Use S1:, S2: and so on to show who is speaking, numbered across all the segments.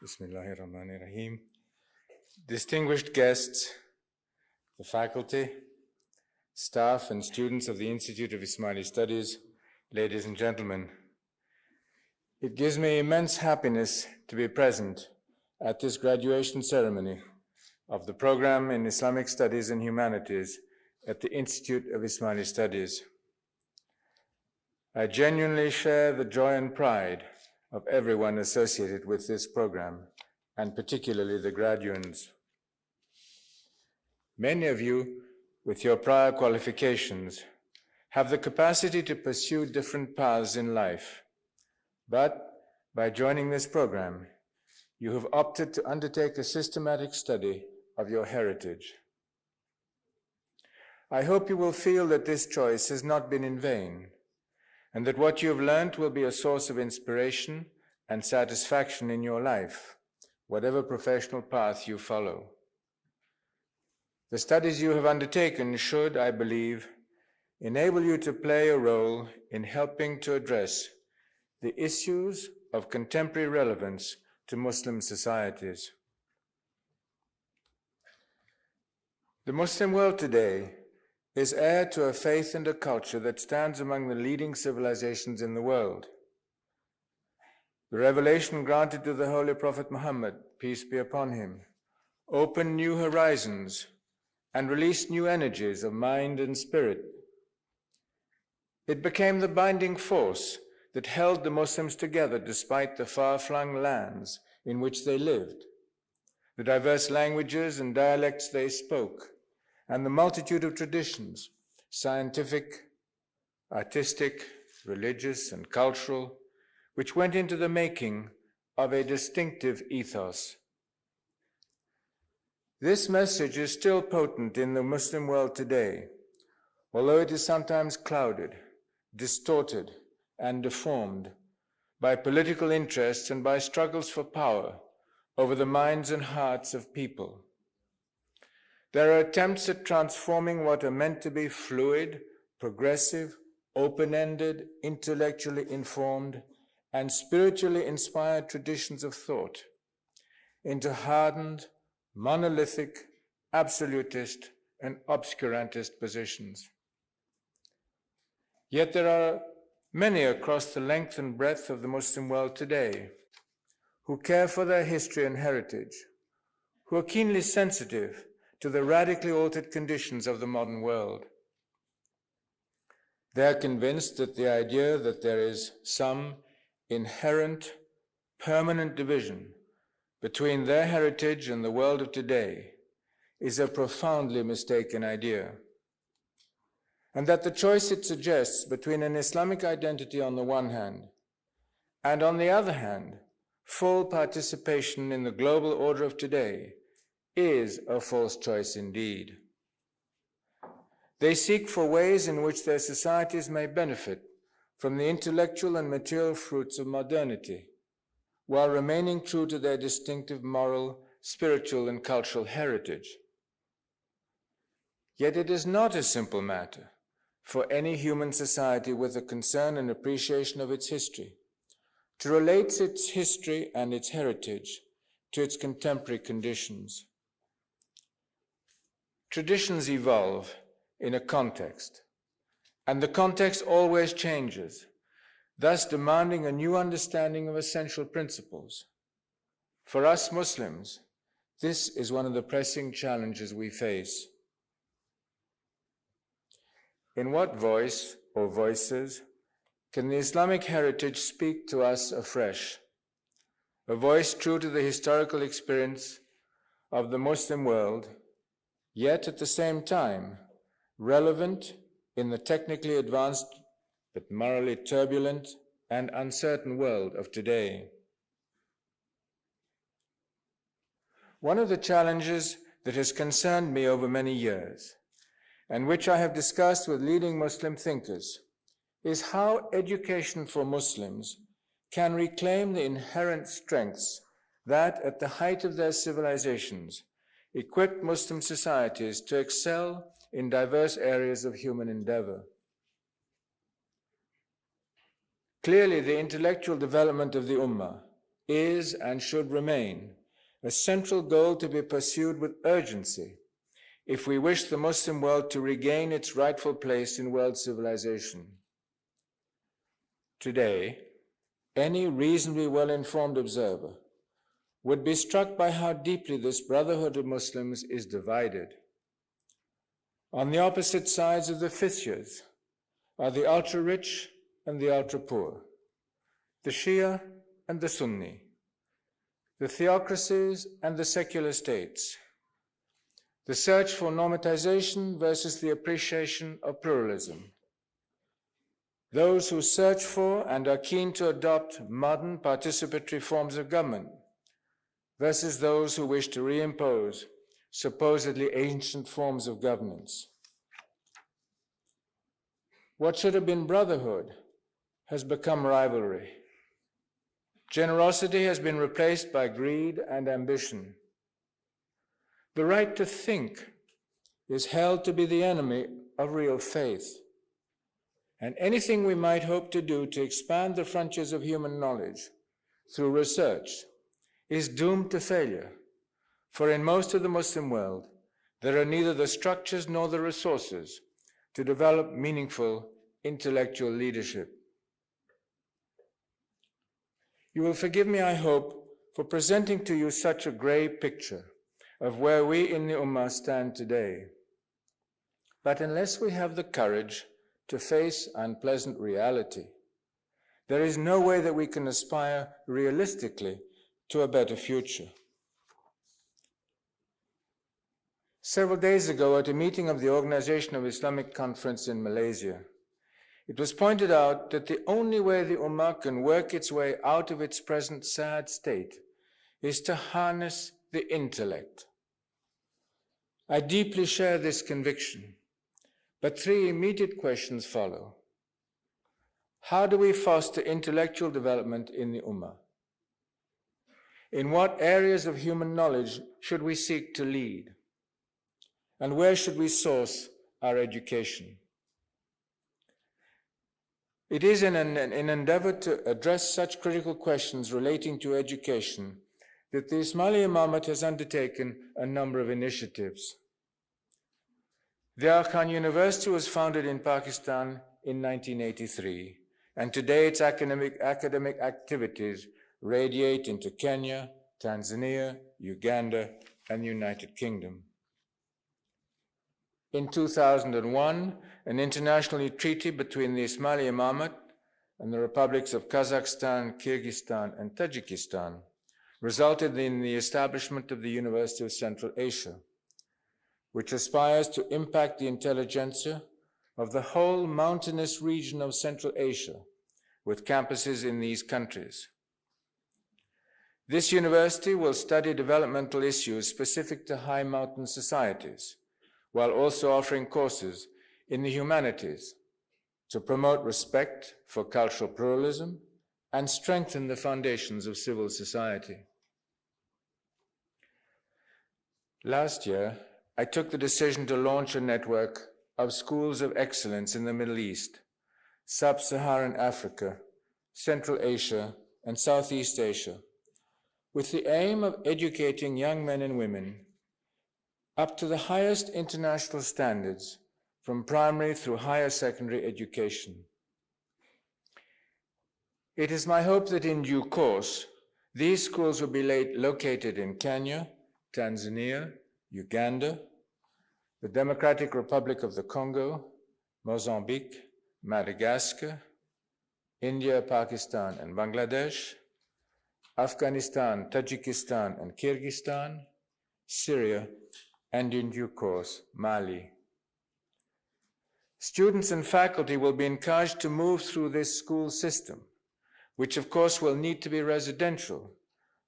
S1: Bismillahirrahmanirrahim. Distinguished guests, the faculty, staff and students of the Institute of Ismaili Studies, ladies and gentlemen, it gives me immense happiness to be present at this graduation ceremony of the program in Islamic Studies and Humanities at the Institute of Ismaili Studies. I genuinely share the joy and pride of everyone associated with this program, and particularly the graduands. Many of you, with your prior qualifications, have the capacity to pursue different paths in life. But by joining this program, you have opted to undertake a systematic study of your heritage. I hope you will feel that this choice has not been in vain, and that what you have learned will be a source of inspiration and satisfaction in your life, whatever professional path you follow. The studies you have undertaken should, I believe, enable you to play a role in helping to address the issues of contemporary relevance to Muslim societies. The Muslim world today is heir to a faith and a culture that stands among the leading civilizations in the world. The revelation granted to the Holy Prophet Muhammad, peace be upon him, opened new horizons and released new energies of mind and spirit. It became the binding force that held the Muslims together despite the far-flung lands in which they lived, the diverse languages and dialects they spoke, and the multitude of traditions, scientific, artistic, religious, and cultural, which went into the making of a distinctive ethos. This message is still potent in the Muslim world today, although it is sometimes clouded, distorted, and deformed by political interests and by struggles for power over the minds and hearts of people. There are attempts at transforming what are meant to be fluid, progressive, open-ended, intellectually informed, and spiritually inspired traditions of thought into hardened, monolithic, absolutist, and obscurantist positions. Yet there are many across the length and breadth of the Muslim world today who care for their history and heritage, who are keenly sensitive to the radically altered conditions of the modern world. They are convinced that the idea that there is some inherent, permanent division between their heritage and the world of today is a profoundly mistaken idea, and that the choice it suggests between an Islamic identity on the one hand and, on the other hand, full participation in the global order of today is a false choice indeed. They seek for ways in which their societies may benefit from the intellectual and material fruits of modernity, while remaining true to their distinctive moral, spiritual, and cultural heritage. Yet it is not a simple matter for any human society with a concern and appreciation of its history to relate its history and its heritage to its contemporary conditions. Traditions evolve in a context, and the context always changes, thus demanding a new understanding of essential principles. For us Muslims, this is one of the pressing challenges we face. In what voice or voices can the Islamic heritage speak to us afresh? A voice true to the historical experience of the Muslim world, yet at the same time relevant in the technically advanced but morally turbulent and uncertain world of today. One of the challenges that has concerned me over many years, and which I have discussed with leading Muslim thinkers, is how education for Muslims can reclaim the inherent strengths that, at the height of their civilizations, equipped Muslim societies to excel in diverse areas of human endeavor. Clearly, the intellectual development of the Ummah is and should remain a central goal to be pursued with urgency if we wish the Muslim world to regain its rightful place in world civilization. Today, any reasonably well-informed observer would be struck by how deeply this brotherhood of Muslims is divided. On the opposite sides of the fissures are the ultra-rich and the ultra-poor, the Shia and the Sunni, the theocracies and the secular states, the search for normatization versus the appreciation of pluralism, those who search for and are keen to adopt modern participatory forms of government versus those who wish to reimpose supposedly ancient forms of governance. What should have been brotherhood has become rivalry. Generosity has been replaced by greed and ambition. The right to think is held to be the enemy of real faith. And anything we might hope to do to expand the frontiers of human knowledge through research is doomed to failure, for in most of the Muslim world, there are neither the structures nor the resources to develop meaningful intellectual leadership. You will forgive me, I hope, for presenting to you such a gray picture of where we in the Ummah stand today. But unless we have the courage to face unpleasant reality, there is no way that we can aspire realistically to a better future. Several days ago, at a meeting of the Organization of Islamic Conference in Malaysia, it was pointed out that the only way the Ummah can work its way out of its present sad state is to harness the intellect. I deeply share this conviction, but three immediate questions follow. How do we foster intellectual development in the Ummah? In what areas of human knowledge should we seek to lead? And where should we source our education? It is in an endeavor to address such critical questions relating to education that the Ismaili Imamate has undertaken a number of initiatives. The Aga Khan University was founded in Pakistan in 1983, and today its academic activities radiate into Kenya, Tanzania, Uganda, and the United Kingdom. In 2001, an international treaty between the Ismaili Imamate and the republics of Kazakhstan, Kyrgyzstan, and Tajikistan resulted in the establishment of the University of Central Asia, which aspires to impact the intelligentsia of the whole mountainous region of Central Asia, with campuses in these countries. This university will study developmental issues specific to high mountain societies, while also offering courses in the humanities to promote respect for cultural pluralism and strengthen the foundations of civil society. Last year, I took the decision to launch a network of schools of excellence in the Middle East, Sub-Saharan Africa, Central Asia, and Southeast Asia, with the aim of educating young men and women up to the highest international standards from primary through higher secondary education. It is my hope that in due course, these schools will be located in Kenya, Tanzania, Uganda, the Democratic Republic of the Congo, Mozambique, Madagascar, India, Pakistan, and Bangladesh, Afghanistan, Tajikistan, and Kyrgyzstan, Syria, and in due course, Mali. Students and faculty will be encouraged to move through this school system, which of course will need to be residential,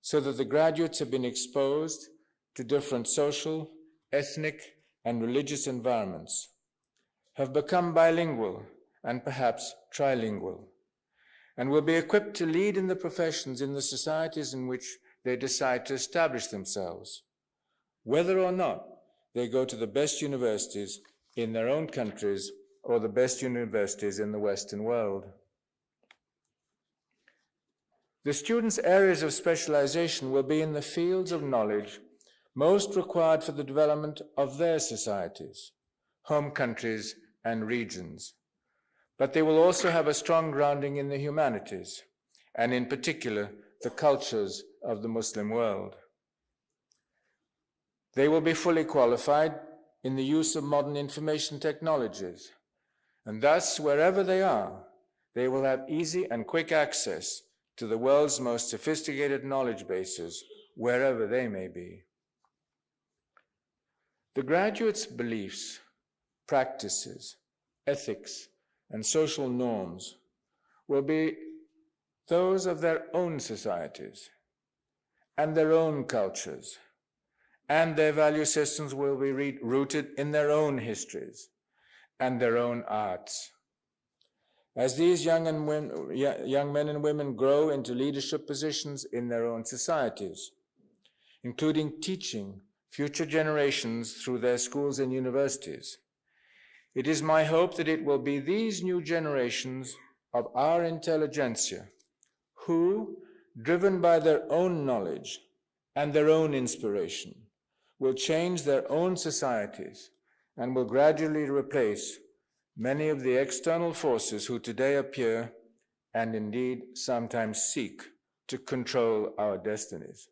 S1: so that the graduates have been exposed to different social, ethnic, and religious environments, have become bilingual and perhaps trilingual, and will be equipped to lead in the professions in the societies in which they decide to establish themselves, whether or not they go to the best universities in their own countries or the best universities in the Western world. The students' areas of specialization will be in the fields of knowledge most required for the development of their societies, home countries, and regions. But they will also have a strong grounding in the humanities, and in particular, the cultures of the Muslim world. They will be fully qualified in the use of modern information technologies, and thus, wherever they are, they will have easy and quick access to the world's most sophisticated knowledge bases, wherever they may be. The graduates' beliefs, practices, ethics, and social norms will be those of their own societies and their own cultures, and their value systems will be rooted in their own histories and their own arts. As these young men and women grow into leadership positions in their own societies, including teaching future generations through their schools and universities, it is my hope that it will be these new generations of our intelligentsia who, driven by their own knowledge and their own inspiration, will change their own societies and will gradually replace many of the external forces who today appear and indeed sometimes seek to control our destinies.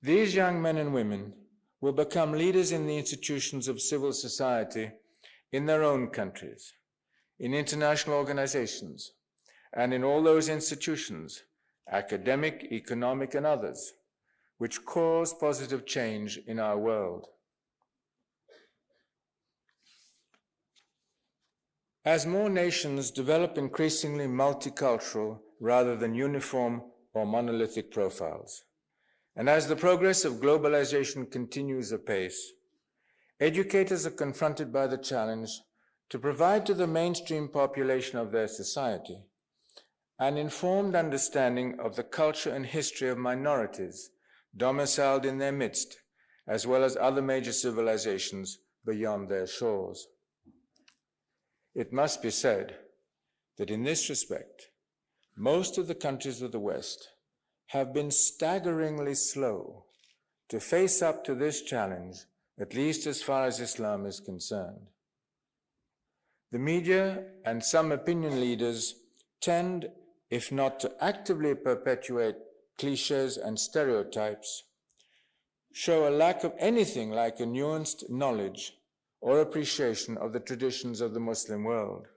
S1: These young men and women will become leaders in the institutions of civil society in their own countries, in international organizations, and in all those institutions, academic, economic, and others, which cause positive change in our world. As more nations develop increasingly multicultural rather than uniform or monolithic profiles, and as the progress of globalization continues apace, educators are confronted by the challenge to provide to the mainstream population of their society an informed understanding of the culture and history of minorities domiciled in their midst, as well as other major civilizations beyond their shores. It must be said that in this respect, most of the countries of the West have been staggeringly slow to face up to this challenge, at least as far as Islam is concerned. The media and some opinion leaders tend, if not to actively perpetuate cliches and stereotypes, show a lack of anything like a nuanced knowledge or appreciation of the traditions of the Muslim world.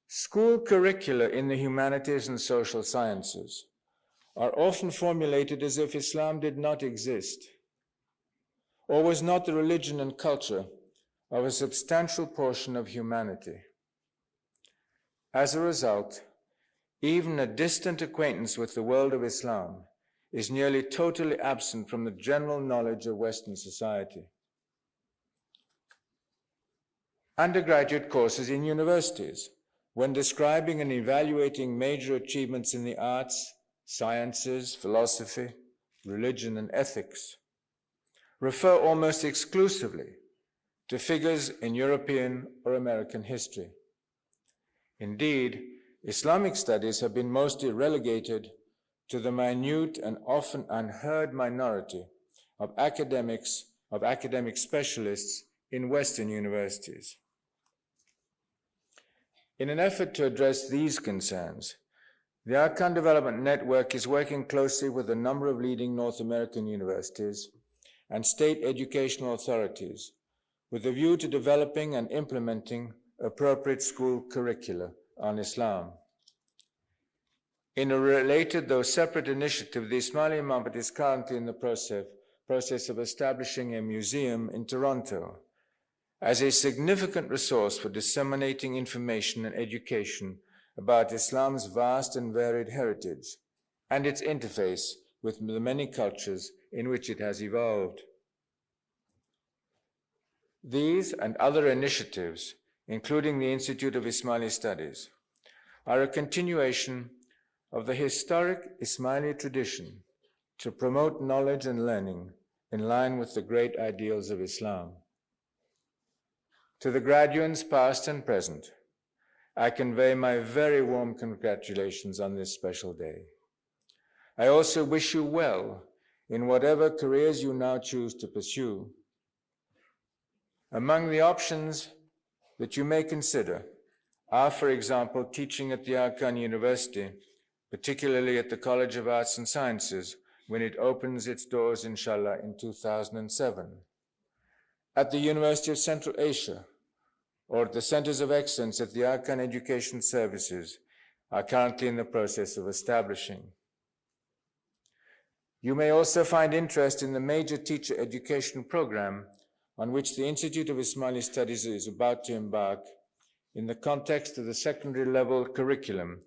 S1: School curricula in the humanities and social sciences are often formulated as if Islam did not exist or was not the religion and culture of a substantial portion of humanity. As a result, even a distant acquaintance with the world of Islam is nearly totally absent from the general knowledge of Western society. Undergraduate courses in universities, when describing and evaluating major achievements in the arts, sciences, philosophy, religion, and ethics, refer almost exclusively to figures in European or American history. Indeed, Islamic studies have been mostly relegated to the minute and often unheard minority of academic specialists in Western universities. In an effort to address these concerns, the Aga Khan Development Network is working closely with a number of leading North American universities and state educational authorities with a view to developing and implementing appropriate school curricula on Islam. In a related, though separate initiative, the Ismaili Movement is currently in the process of establishing a museum in Toronto as a significant resource for disseminating information and education about Islam's vast and varied heritage and its interface with the many cultures in which it has evolved. These and other initiatives, including the Institute of Ismaili Studies, are a continuation of the historic Ismaili tradition to promote knowledge and learning in line with the great ideals of Islam. To the graduates, past and present, I convey my very warm congratulations on this special day. I also wish you well in whatever careers you now choose to pursue. Among the options that you may consider are, for example, teaching at the Aga Khan University, particularly at the College of Arts and Sciences, when it opens its doors, inshallah, in 2007. At the University of Central Asia, or the Centers of Excellence at the Aga Khan Education Services are currently in the process of establishing. You may also find interest in the major teacher education program on which the Institute of Ismaili Studies is about to embark in the context of the secondary level curriculum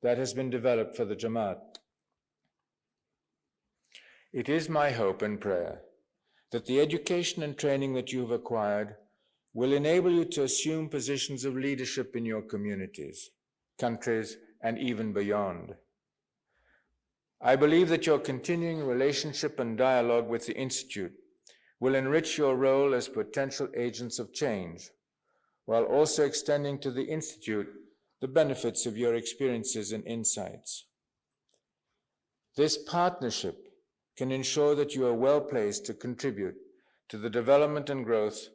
S1: that has been developed for the Jamaat. It is my hope and prayer that the education and training that you have acquired will enable you to assume positions of leadership in your communities, countries, and even beyond. I believe that your continuing relationship and dialogue with the Institute will enrich your role as potential agents of change, while also extending to the Institute the benefits of your experiences and insights. This partnership can ensure that you are well placed to contribute to the development and growth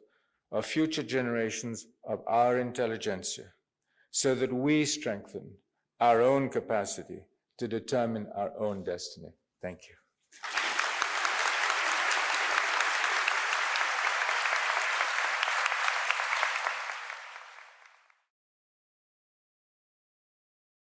S1: of future generations of our intelligentsia, so that we strengthen our own capacity to determine our own destiny. Thank you.